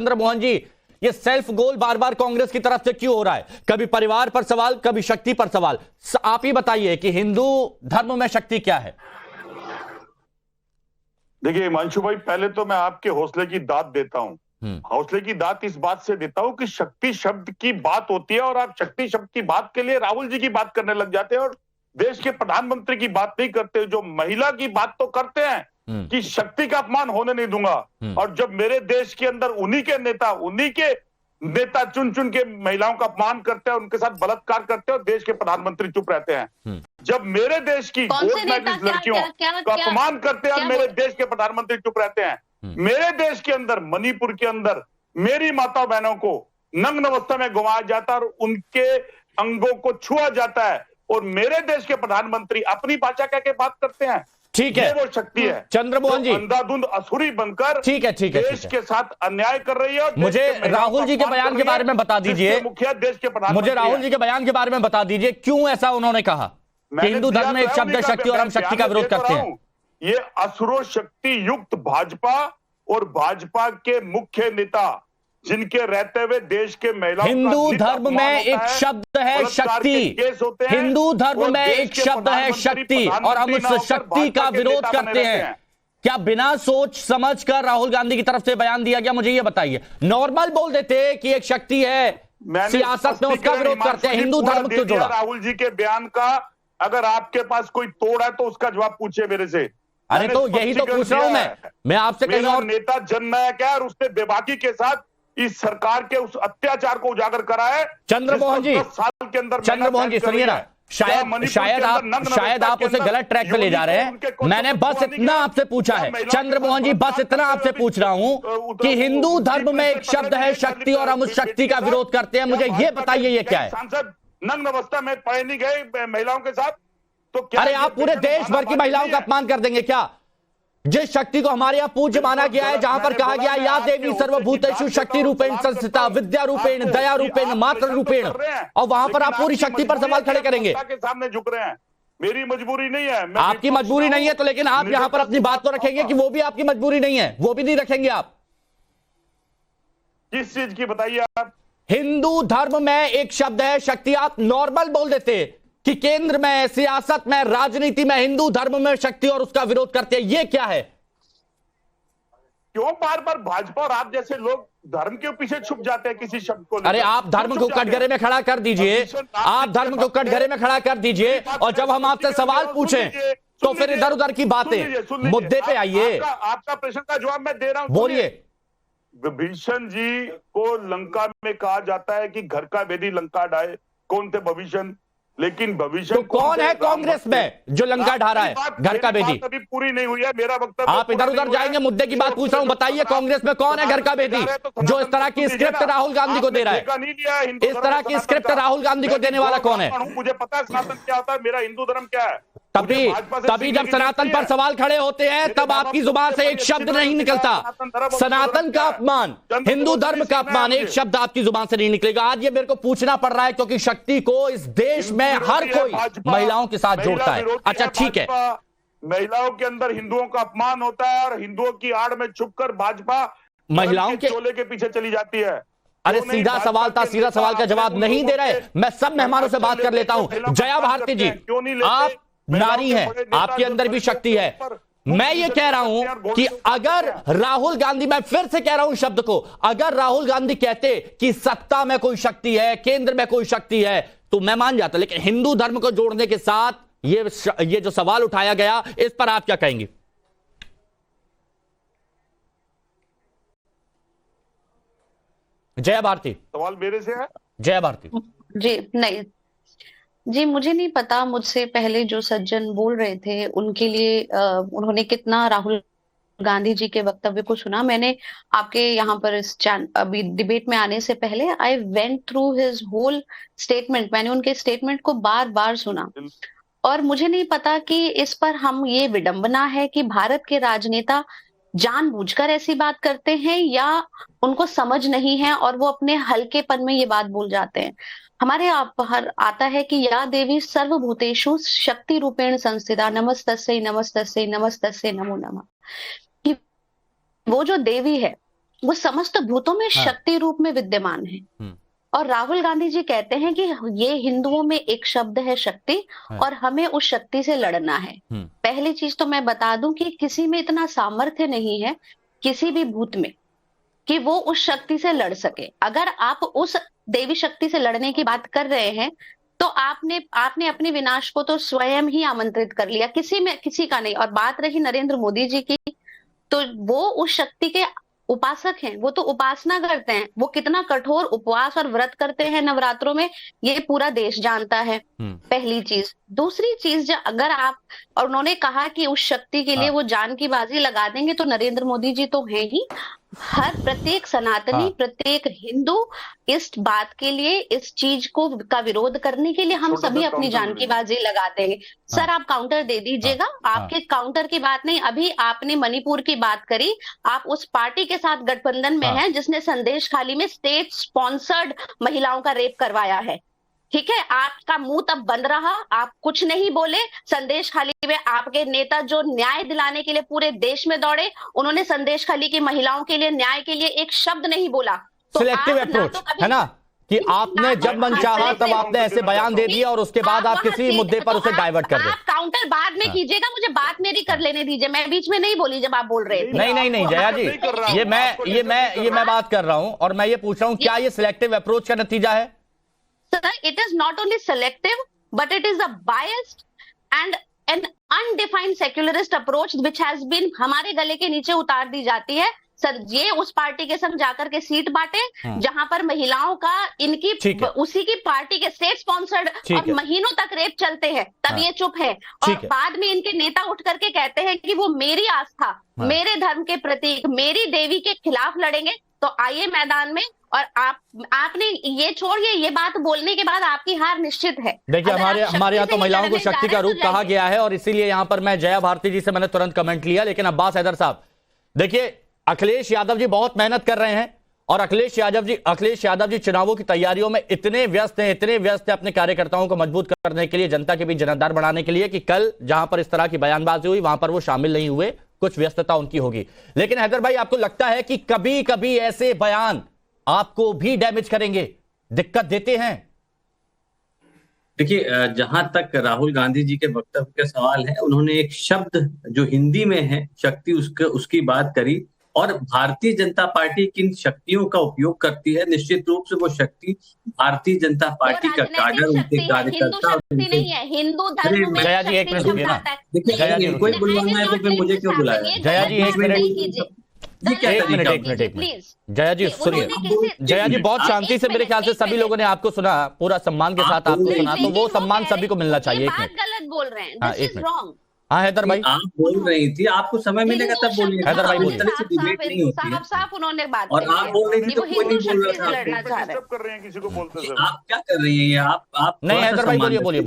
चंद्रमोहन जी, ये self goal बार बार कांग्रेस की तरफ से क्यों हो रहा है? कभी परिवार पर सवाल, कभी शक्ति पर सवाल। आप ही बताइए कि हिंदू धर्म में शक्ति क्या है? देखिए हिमांशु भाई, पहले तो मैं आपके हौसले की दाद देता हूं। हौसले की दाद इस बात से देता हूं कि शक्ति शब्द की बात होती है और आप शक्ति शब्द की बात के लिए राहुल जी की बात करने लग जाते हैं और देश के प्रधानमंत्री की बात नहीं करते। जो महिला की बात तो करते हैं कि शक्ति का अपमान होने नहीं दूंगा, और जब मेरे देश के अंदर उन्हीं के नेता चुन चुन के महिलाओं का अपमान करते हैं, उनके साथ बलात्कार करते हैं और देश के प्रधानमंत्री चुप रहते हैं। जब मेरे देश की वोट मैट्रिक्स लड़कियों का अपमान करते हैं और मेरे देश के प्रधानमंत्री चुप रहते हैं। मेरे देश के अंदर, मणिपुर के अंदर मेरी माता बहनों को नग्न अवस्था में घुमाया जाता है और उनके अंगों को छुआ जाता है, और मेरे देश के प्रधानमंत्री अपनी भाषा कह के बात करते हैं। ठीक है, वो शक्ति है चंद्रमोहन जी, अंधाधुंध असुरी बनकर ठीक है देश के साथ अन्याय कर रही है। मुझे राहुल जी के बयान के बारे में बता दीजिए। मुखिया देश के प्रधानमंत्री, मुझे राहुल जी के बयान के बारे में बता दीजिए, क्यों ऐसा उन्होंने कहा कि हिंदू धर्म में एक शब्द है शक्ति और हम शक्ति का विरोध करते हैं? ये असुरो शक्ति युक्त भाजपा और भाजपा के मुख्य नेता जिनके रहते हुए देश के महिलाओं, हिंदू धर्म में एक शब्द है शक्ति, हिंदू धर्म में एक शब्द है शक्ति और हम उस शक्ति का विरोध करते हैं। क्या बिना सोच समझ कर राहुल गांधी की तरफ से बयान दिया गया? मुझे ये बताइए। नॉर्मल बोल देते कि एक शक्ति है, सियासत में उसका विरोध करते हैं, हिंदू धर्म क्यों जोड़ा? राहुल जी के बयान का अगर आपके पास कोई तोड़ है तो उसका जवाब पूछे मेरे से। अरे तो यही तो पूछ रहा हूं मैं आपसे। कहीं और नेता जननायक है और उसने बेबाकी के साथ इस सरकार के उस अत्याचार को उजागर करा है। चंद्रमोहन जी, 10 साल के अंदर चंद्रमोहन जी सुनिए ना, शायद आप उसे गलत ट्रैक पे ले जा रहे हैं। मैंने बस इतना आपसे पूछा है चंद्रमोहन जी, बस इतना आपसे पूछ रहा हूं कि हिंदू धर्म में एक शब्द है शक्ति और हम उस शक्ति का विरोध करते हैं। मुझे ये बताइए ये क्या है? सांसद नग्न अवस्था में पढ़े नहीं गए महिलाओं के साथ तो क्या? अरे आप पूरे देश भर की महिलाओं का अपमान कर देंगे क्या? जिस शक्ति को हमारे यहाँ पूज्य माना गया है, जहां पर कहा गया या देवी सर्वभूतेषु शक्ति रूपेण संस्थिता विद्या रूपेण दया रूपेण मातृ रूपेण, और वहां पर आप पूरी शक्ति पर सवाल खड़े करेंगे? के सामने झुक रहे हैं। मेरी मजबूरी नहीं है। आपकी मजबूरी नहीं है तो लेकिन आप यहां पर अपनी बात तो रखेंगे कि वो भी आपकी मजबूरी नहीं है? वो भी नहीं रखेंगे आप? किस चीज की बताइए आप? हिंदू धर्म में एक शब्द है शक्ति, आप नॉर्मल बोल देते कि केंद्र में, सियासत में, राजनीति में हिंदू धर्म में शक्ति और उसका विरोध करते हैं। ये क्या है? क्यों बार बार भाजपा और आप जैसे लोग धर्म के पीछे छुप जाते हैं किसी शब्द को? अरे आप धर्म को कटघरे में खड़ा कर दीजिए, आप धर्म को कटघरे में खड़ा कर दीजिए, और जब हम आपसे सवाल पूछें तो फिर इधर उधर की बातें, मुद्दे पे आइए। आपका प्रश्न का जवाब मैं दे रहा हूं, बोलिए। विभीषण जी को लंका में कहा जाता है कि घर का वेदी लंका ढाए। कौन थे विभीषण? लेकिन भविष्य तो कौन है कांग्रेस में जो लंका ढा रहा है घर का बेदी? अभी पूरी नहीं हुई है, मेरा वक्तव्य। आप इधर उधर जाएंगे, मुद्दे की बात पूछ रहा हूं। बताइए कांग्रेस में कौन है घर का बेदी जो इस तरह की स्क्रिप्ट राहुल गांधी को दे रहा है? इस तरह की स्क्रिप्ट राहुल गांधी को देने वाला कौन है? मुझे पता है सनातन क्या होता है, मेरा हिंदू धर्म क्या है। तभी जब सनातन पर सवाल खड़े होते हैं तब आपकी जुबान से एक शब्द नहीं निकलता। सनातन का अपमान, हिंदू धर्म का अपमान, एक शब्द आपकी जुबान से नहीं निकलेगा। आज ये मेरे को पूछना पड़ रहा है क्योंकि शक्ति को इस देश में हर कोई महिलाओं के साथ जोड़ता है। अच्छा ठीक है, महिलाओं के अंदर हिंदुओं का अपमान होता है और हिंदुओं की आड़ में छुपकर भाजपा महिलाओं के चोले के पीछे चली जाती है। अरे सीधा सवाल था, सीधा सवाल का जवाब नहीं दे रहे। मैं सब मेहमानों से बात कर लेता हूं। जया भारती जी, आप नारी हैं, आपके अंदर भी शक्ति है। मैं ये कह रहा हूं कि अगर राहुल गांधी, मैं फिर से कह रहा हूं शब्द को, अगर राहुल गांधी कहते कि सत्ता में कोई शक्ति है, केंद्र में कोई शक्ति है, तो मैं मान जाता। लेकिन हिंदू धर्म को जोड़ने के साथ ये जो सवाल उठाया गया, इस पर आप क्या कहेंगे? जया भारती, सवाल मेरे से है? जया भारती जी नहीं जी, मुझे नहीं पता। मुझसे पहले जो सज्जन बोल रहे थे उनके लिए उन्होंने कितना राहुल गांधी जी के वक्तव्य को सुना। मैंने आपके यहाँ पर इस अभी डिबेट में आने से पहले I went through his whole statement. मैंने उनके स्टेटमेंट को बार बार सुना और मुझे नहीं पता कि इस पर हम ये विडंबना है कि भारत के राजनेता जानबूझकर ऐसी बात करते हैं या उनको समझ नहीं है और वो अपने हल्केपन में ये बात भूल जाते हैं। हमारे हर आता है कि या देवी सर्वभूतेषु शक्ति रूपेण संस्थिता नमस्तस्यै नमस्तस्यै नमस्तस्यै नमो नमः। कि वो जो देवी है वो समस्त भूतों में शक्ति रूप में विद्यमान है। और राहुल गांधी जी कहते हैं कि ये हिंदुओं में एक शब्द है शक्ति, और हमें उस शक्ति से लड़ना है। पहली चीज तो मैं बता दूं कि किसी में इतना सामर्थ्य नहीं है, किसी भी भूत में, कि वो उस शक्ति से लड़ सके। अगर आप उस देवी शक्ति से लड़ने की बात कर रहे हैं तो आपने अपने विनाश को तो स्वयं ही आमंत्रित कर लिया, किसी का नहीं। और बात रही नरेंद्र मोदी जी की, तो वो उस शक्ति के उपासक हैं, वो तो उपासना करते हैं। वो कितना कठोर उपवास और व्रत करते हैं नवरात्रों में, ये पूरा देश जानता है। पहली चीज। दूसरी चीज, अगर आप, और उन्होंने कहा कि उस शक्ति के लिए वो जान की बाजी लगा देंगे, तो नरेंद्र मोदी जी तो हैं ही। हर प्रत्येक सनातनी, प्रत्येक हिंदू इस बात के लिए, इस चीज को का विरोध करने के लिए हम सभी अपनी जान की बाजी लगाते हैं। सर आप काउंटर दे dीजिएगा। आपके काउंटर की बात नहीं, अभी आपने मणिपुर की बात करी। आप उस पार्टी के साथ गठबंधन में हैं जिसने संदेश खाली में स्टेट स्पॉन्सर्ड महिलाओं का रेप करवाया है। ठीक है, आपका मुंह तब बंद रहा, आप कुछ नहीं बोले। संदेश खाली में आपके नेता जो न्याय दिलाने के लिए पूरे देश में दौड़े, उन्होंने संदेश खाली की महिलाओं के लिए, न्याय के लिए एक शब्द नहीं बोला। तो सिलेक्टिव अप्रोच है ना, कि आपने जब मन चाहा तब आपने ऐसे बयान दे दिया और उसके बाद आप किसी मुद्दे पर उसे डाइवर्ट कर दे। आप काउंटर बाद में कीजिएगा, मुझे बात मेरी कर लेने दीजिए। मैं बीच में नहीं बोली जब आप बोल रहे थे। नहीं जया जी, ये मैं बात कर रहा हूं, और मैं ये पूछ रहा हूं, क्या ये सिलेक्टिव अप्रोच का नतीजा है? Sir, it is not only selective, but it is a biased and an undefined secularist approach which has been हमारे गले के नीचे उतार दी जाती है। सर ये उस पार्टी के संग जाकर के सीट बांटे जहां पर महिलाओं का उसी की पार्टी के स्टेट स्पॉन्सर्ड और महीनों तक रेप चलते हैं, तब ये चुप है। और बाद में इनके नेता उठ करके कहते हैं कि वो मेरी आस्था, मेरे धर्म के प्रतीक, मेरी देवी के खिलाफ लड़ेंगे। तो आइए मैदान में। और आपने ये छोड़िए, ये बात बोलने के बाद आपकी हार निश्चित है। देखिए हमारे यहाँ तो महिलाओं को शक्ति का रूप कहा गया है, और इसीलिए यहाँ पर मैं जया भारती जी से मैंने तुरंत कमेंट लिया। लेकिन अब्बास हैदर साहब, देखिए अखिलेश यादव जी बहुत मेहनत कर रहे हैं, और अखिलेश यादव जी चुनावों की तैयारियों में इतने व्यस्त हैं अपने कार्यकर्ताओं को मजबूत करने के लिए, जनता के बीच जनाधार बढ़ाने के लिए, कि कल जहां पर इस तरह की बयानबाजी हुई वहां पर वो शामिल नहीं हुए। कुछ व्यस्तता उनकी होगी। लेकिन हैदर भाई, आपको लगता है कि कभी कभी ऐसे बयान आपको भी डैमेज करेंगे, दिक्कत देते हैं? देखिए, जहां तक राहुल गांधी जी के वक्तव्य का सवाल है, उन्होंने एक शब्द जो हिंदी में है शक्ति, उसकी बात करी। और भारतीय जनता पार्टी किन शक्तियों का उपयोग करती है, निश्चित रूप से वो शक्ति भारतीय जनता पार्टी का काडर, उनके कार्यकर्ता नहीं है, हिंदू धर्म में। जया जी एक मिनट रुकिए ना। देखिए, कोई बुलवाना है तो फिर मुझे क्यों बुलाया? जया जी एक मिनट प्लीज। जया जी सुनिए, जया जी बहुत शांति से, मेरे ख्याल से सभी लोगों ने आपको सुना, पूरा सम्मान के साथ आपको सुना, तो वो सम्मान सभी को मिलना चाहिए। एक मिनट, गलत बोल रहे हैं, दिस इज रॉन्ग। हाँ हैदर भाई, आप बोल रही थी, आपको समय मिलेगा तब बोलिए। हैदर भाई बोलिए। डिबेट नहीं होती है। साफ उन्होंने बात और आप बोल रही थी तो कोई नहीं बोल रहा था। लड़ना चाह रहे हैं किसी को बोलते आप क्या कर रही हैं? आप नहीं हैदर भाई बोलिए।